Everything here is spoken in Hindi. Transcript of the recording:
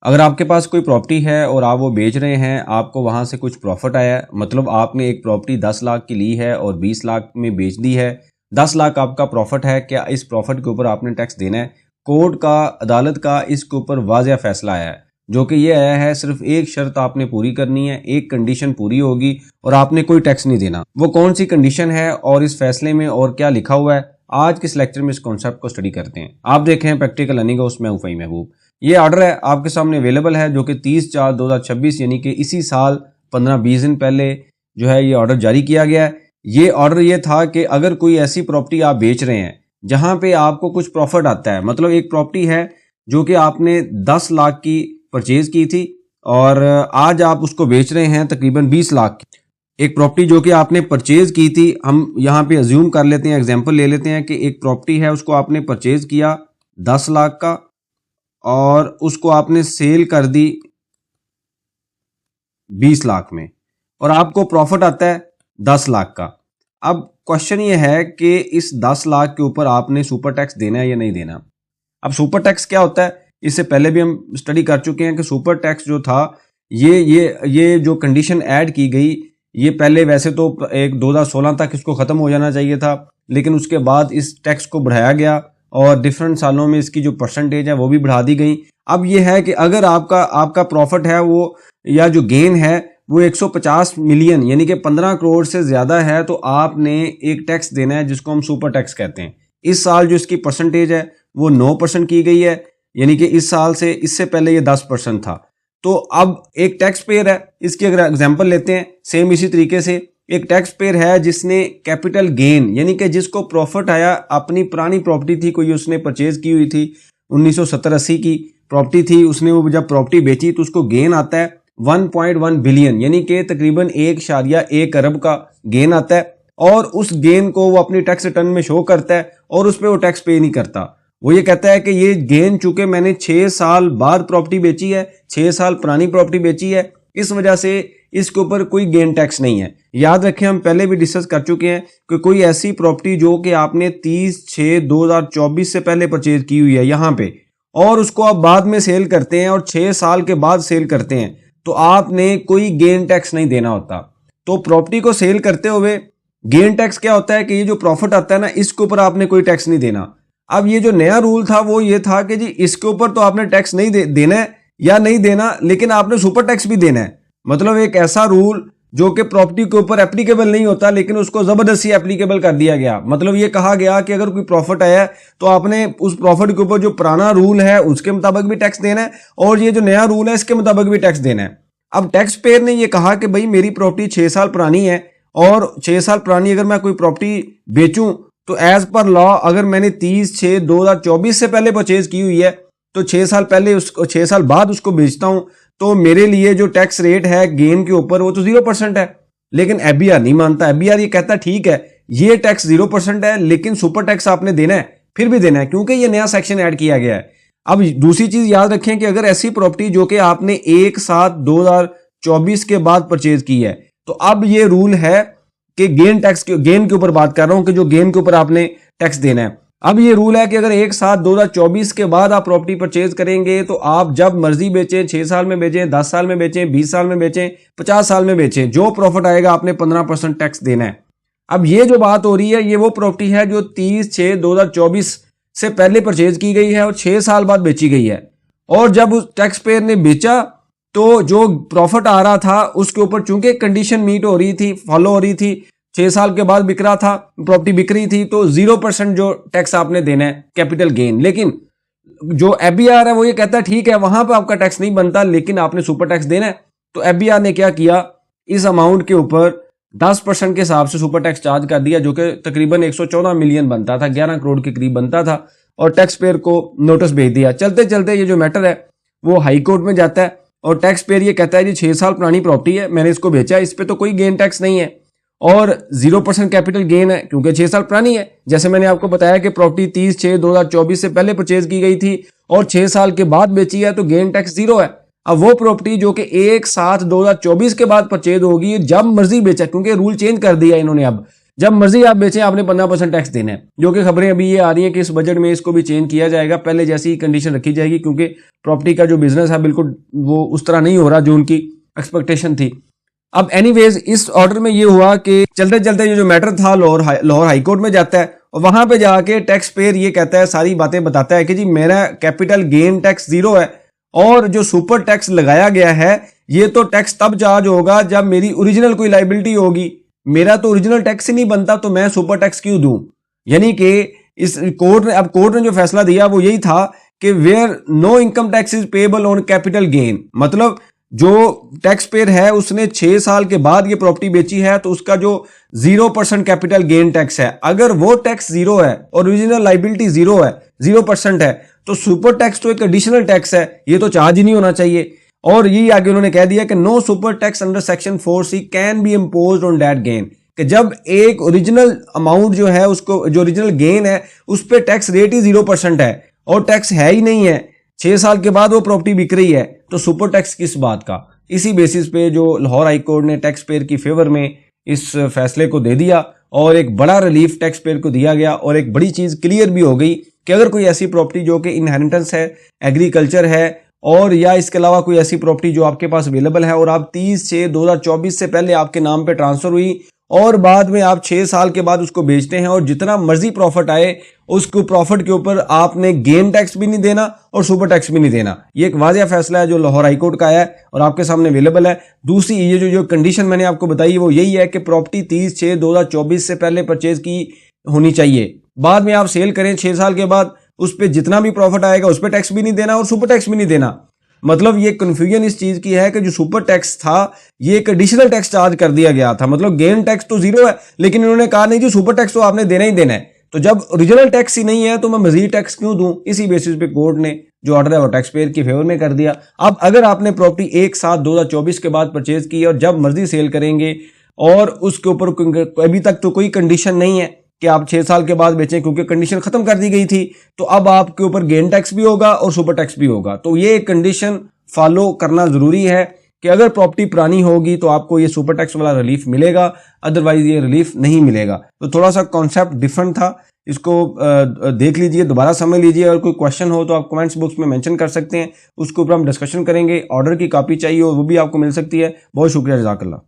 अगर आपके पास कोई प्रॉपर्टी है और आप वो बेच रहे हैं, आपको वहां से कुछ प्रॉफिट आया है, मतलब आपने एक प्रॉपर्टी 10 लाख की ली है और 20 लाख में बेच दी है, 10 लाख आपका प्रॉफिट है, क्या इस प्रॉफिट के ऊपर आपने टैक्स देना है? कोर्ट का, अदालत का इसके ऊपर वाज़ेह फैसला आया है, जो कि ये आया है सिर्फ एक शर्त आपने पूरी करनी है, एक कंडीशन पूरी होगी और आपने कोई टैक्स नहीं देना। वो कौन सी कंडीशन है और इस फैसले में और क्या लिखा हुआ है, आज के इस लेक्चर में इस कॉन्सेप्ट को स्टडी करते हैं। आप देखें प्रैक्टिकल अर्निंग हाउस में हूं फ़हीम महबूब। ये ऑर्डर है आपके सामने अवेलेबल है, जो कि 30/4/2026 यानी कि इसी साल 15-20 दिन पहले जो है ये ऑर्डर जारी किया गया है। ये ऑर्डर ये था कि अगर कोई ऐसी प्रॉपर्टी आप बेच रहे हैं जहां पे आपको कुछ प्रॉफिट आता है, मतलब एक प्रॉपर्टी है जो कि आपने 10 लाख की परचेज की थी और आज आप उसको बेच रहे हैं तकरीबन 20 लाख की। एक प्रॉपर्टी जो कि आपने परचेज की थी, हम यहाँ पे अज्यूम कर लेते हैं, एग्जांपल ले लेते हैं कि एक प्रॉपर्टी है उसको आपने परचेज किया 10 लाख का और उसको आपने सेल कर दी 20 लाख में और आपको प्रॉफिट आता है 10 लाख का। अब क्वेश्चन ये है कि इस 10 लाख के ऊपर आपने सुपर टैक्स देना है या नहीं देना। अब सुपर टैक्स क्या होता है, इससे पहले भी हम स्टडी कर चुके हैं कि सुपर टैक्स जो था ये जो कंडीशन ऐड की गई, ये पहले वैसे तो एक 2016 तक इसको ख़त्म हो जाना चाहिए था, लेकिन उसके बाद इस टैक्स को बढ़ाया गया और डिफरेंट सालों में इसकी जो परसेंटेज है वो भी बढ़ा दी गई। अब ये है कि अगर आपका प्रॉफिट है वो या जो गेन है वो 150 मिलियन यानी कि 15 करोड़ से ज़्यादा है, तो आपने एक टैक्स देना है जिसको हम सुपर टैक्स कहते हैं। इस साल जो इसकी परसेंटेज है वो 9% की गई है, यानी कि इस साल से, इससे पहले ये 10% था। तो अब एक टैक्स पेयर है, इसकी अगर एग्जांपल लेते हैं सेम इसी तरीके से, एक टैक्स पेयर है जिसने कैपिटल गेन यानी कि जिसको प्रॉफिट आया, अपनी पुरानी प्रॉपर्टी थी कोई, उसने परचेज की हुई थी 1970-80 की प्रॉपर्टी थी, उसने वो जब प्रॉपर्टी बेची तो उसको गेन आता है 1.1 बिलियन यानी कि तकरीबन 1.1 अरब का गेन आता है और उस गेन को वो अपनी टैक्स रिटर्न में शो करता है और उस पर वो टैक्स पे नहीं करता। वो ये कहता है कि ये गेन चूंकि मैंने 6 साल बाद प्रॉपर्टी बेची है, 6 साल पुरानी प्रॉपर्टी बेची है, इस वजह से इसके ऊपर कोई गेन टैक्स नहीं है। याद रखें, हम पहले भी डिस्कस कर चुके हैं कि कोई ऐसी प्रॉपर्टी जो कि आपने 30/6/2024 से पहले परचेज की हुई है यहाँ पे और उसको आप बाद में सेल करते हैं और 6 साल के बाद सेल करते हैं, तो आपने कोई गेन टैक्स नहीं देना होता। तो प्रॉपर्टी को सेल करते हुए गेन टैक्स क्या होता है कि ये जो प्रॉफिट आता है ना, इसके ऊपर आपने कोई टैक्स नहीं देना। अब ये जो नया रूल था वो ये था कि जी इसके ऊपर तो आपने टैक्स नहीं देना है या नहीं देना, लेकिन आपने सुपर टैक्स भी देना है। मतलब एक ऐसा रूल जो कि प्रॉपर्टी के ऊपर एप्लीकेबल नहीं होता, लेकिन उसको जबरदस्ती एप्लीकेबल कर दिया गया। मतलब ये कहा गया कि अगर कोई प्रॉफिट आया तो आपने उस प्रॉफिट के ऊपर जो पुराना रूल है उसके मुताबिक भी टैक्स देना है और ये जो नया रूल है इसके मुताबिक भी टैक्स देना है। अब टैक्स पेयर ने ये कहा कि भाई मेरी प्रॉपर्टी 6 साल पुरानी है और 6 साल पुरानी अगर मैं कोई प्रॉपर्टी बेचूं तो एज पर लॉ अगर मैंने 30/6/2024 से पहले परचेज की हुई है तो 6 साल पहले उसको 6 साल बाद उसको बेचता हूं तो मेरे लिए जो टैक्स रेट है गेन के ऊपर वो तो 0% है। लेकिन एबीआर नहीं मानता। एबीआर ये कहता है ठीक है ये टैक्स 0% है, लेकिन सुपर टैक्स आपने देना है, फिर भी देना है क्योंकि ये नया सेक्शन ऐड किया गया है। अब दूसरी चीज याद रखें कि अगर ऐसी प्रॉपर्टी जो कि आपने 1/7/2024 के बाद परचेज की है, तो अब ये रूल है कि गेन के ऊपर बात कर रहा हूं कि जो गेन के ऊपर आपने टैक्स देना है। अब ये रूल है कि अगर 1/7/2024 के बाद आप प्रॉपर्टी परचेज करेंगे तो आप जब मर्जी बेचें, 6 साल में बेचें, 10 साल में बेचें, 20 साल में बेचें, 50 साल में बेचें, जो प्रॉफिट आएगा आपने 15% टैक्स देना है। अब ये जो बात हो रही है ये वो प्रॉपर्टी है जो 30/6/2024 से पहले परचेज की गई है और 6 साल बाद बेची गई है, और जब उस टैक्स पेयर ने बेचा तो जो प्रॉफिट आ रहा था उसके ऊपर चूंकि कंडीशन मीट हो रही थी, फॉलो हो रही थी, 6 साल के बाद बिक रहा था, प्रॉपर्टी बिक रही थी, तो 0% जो टैक्स आपने देना है कैपिटल गेन। लेकिन जो एबीआर है वो ये कहता है ठीक है वहां पे आपका टैक्स नहीं बनता लेकिन आपने सुपर टैक्स देना है। तो एबीआर ने क्या किया, इस अमाउंट के ऊपर 10% के हिसाब से सुपर टैक्स चार्ज कर दिया, जो कि तकरीबन 114 मिलियन बनता था, 11 करोड़ के करीब बनता था, और टैक्स पेयर को नोटिस भेज दिया। चलते चलते ये जो मैटर है वो हाई कोर्ट में जाता है और टैक्स पेयर ये कहता है जी 6 साल पुरानी प्रॉपर्टी है, मैंने इसको बेचा, इस पे तो कोई गेन टैक्स नहीं है और 0% कैपिटल गेन है क्योंकि 6 साल पुरानी है। जैसे मैंने आपको बताया कि प्रॉपर्टी 30/6/2024 से पहले परचेज की गई थी और 6 साल के बाद बेची है तो गेन टैक्स 0 है। अब वो प्रॉपर्टी जो कि 1/7/2024 के बाद परचेज होगी, जब मर्जी बेचा, क्योंकि रूल चेंज कर दिया इन्होंने, अब जब मर्जी आप बेचें आपने 15% टैक्स देना है, जो कि खबरें अभी ये आ रही हैं कि इस बजट में इसको भी चेंज किया जाएगा, पहले जैसी ही कंडीशन रखी जाएगी, क्योंकि प्रॉपर्टी का जो बिजनेस है बिल्कुल वो उस तरह नहीं हो रहा जो उनकी एक्सपेक्टेशन थी। अब एनीवेज इस ऑर्डर में ये हुआ कि चलते चलते ये जो मैटर था लाहौर हाई कोर्ट में जाता है और वहां पे जाके टैक्स पेयर ये कहता है, सारी बातें बताता है कि जी मेरा कैपिटल गेन टैक्स 0 है और जो सुपर टैक्स लगाया गया है ये तो टैक्स तब चार्ज होगा जब मेरी ओरिजिनल कोई लाइबिलिटी होगी, मेरा तो ओरिजिनल टैक्स ही नहीं बनता तो मैं सुपर टैक्स क्यों दूं। यानी कि इस कोर्ट ने जो फैसला दिया वो यही था कि where no income tax is payable on capital gain, मतलब जो टैक्स पेयर है उसने 6 साल के बाद ये प्रॉपर्टी बेची है तो उसका जो 0% कैपिटल गेन टैक्स है, अगर वो टैक्स 0 है और ओरिजिनल लाइबिलिटी 0 है, 0% है, तो सुपर टैक्स तो एक एडिशनल टैक्स है, ये तो चार्ज ही नहीं होना चाहिए। और यही आगे उन्होंने कह दिया कि no super tax under section 4C can be imposed on that gain, कि जब एक ओरिजिनल अमाउंट जो है उसको जो ओरिजिनल गेन है उस पर टैक्स रेट ही 0% है और टैक्स है ही नहीं है, 6 साल के बाद वो प्रॉपर्टी बिक रही है, तो सुपर टैक्स किस बात का। इसी बेसिस पे जो लाहौर हाई कोर्ट ने टैक्स पेयर की फेवर में इस फैसले को दे दिया और एक बड़ा रिलीफ टैक्स पेयर को दिया गया और एक बड़ी चीज क्लियर भी हो गई कि अगर कोई ऐसी प्रॉपर्टी जो कि इनहेरिटेंस है, एग्रीकल्चर है और या इसके अलावा कोई ऐसी प्रॉपर्टी जो आपके पास अवेलेबल है और आप 30/6/2024 से पहले आपके नाम पे ट्रांसफर हुई और बाद में आप 6 साल के बाद उसको बेचते हैं और जितना मर्जी प्रॉफिट आए उसको प्रॉफिट के ऊपर आपने गेन टैक्स भी नहीं देना और सुपर टैक्स भी नहीं देना। ये एक वाज़ेह फैसला है जो लाहौर हाई कोर्ट का है और आपके सामने अवेलेबल है। दूसरी ये जो कंडीशन मैंने आपको बताई वो यही है कि प्रॉपर्टी 30/6/2024 से पहले परचेज की होनी चाहिए, बाद में आप सेल करें 6 साल के बाद उस पर जितना भी प्रॉफिट आएगा उस पर टैक्स भी नहीं देना और सुपर टैक्स भी नहीं देना। मतलब ये कंफ्यूजन इस चीज की है कि जो सुपर टैक्स था ये एक एडिशनल टैक्स चार्ज कर दिया गया था, मतलब गेन टैक्स तो 0 है लेकिन इन्होंने कहा नहीं जी सुपर टैक्स तो आपने देना ही देना है, तो जब ओरिजिनल टैक्स ही नहीं है तो मैं मजीद टैक्स क्यों दूं। इसी बेसिस पे कोर्ट ने जो ऑर्डर है वो टैक्स पेयर की फेवर में कर दिया। अब अगर आपने प्रॉपर्टी 1/7/2024 के बाद परचेज की और जब मर्जी सेल करेंगे और उसके ऊपर अभी तक तो कोई कंडीशन नहीं है कि आप 6 साल के बाद बेचें क्योंकि कंडीशन खत्म कर दी गई थी, तो अब आपके ऊपर गेन टैक्स भी होगा और सुपर टैक्स भी होगा। तो ये कंडीशन फॉलो करना जरूरी है कि अगर प्रॉपर्टी पुरानी होगी तो आपको ये सुपर टैक्स वाला रिलीफ मिलेगा, अदरवाइज ये रिलीफ नहीं मिलेगा। तो थोड़ा सा कॉन्सेप्ट डिफरेंट था, इसको देख लीजिए, दोबारा समझ लीजिए। अगर कोई क्वेश्चन हो तो आप कमेंट्स बॉक्स में मेंशन कर सकते हैं, उसके ऊपर हम डिस्कशन करेंगे। ऑर्डर की कॉपी चाहिए हो वो भी आपको मिल सकती है। बहुत शुक्रिया, जज़ाकल्लाह।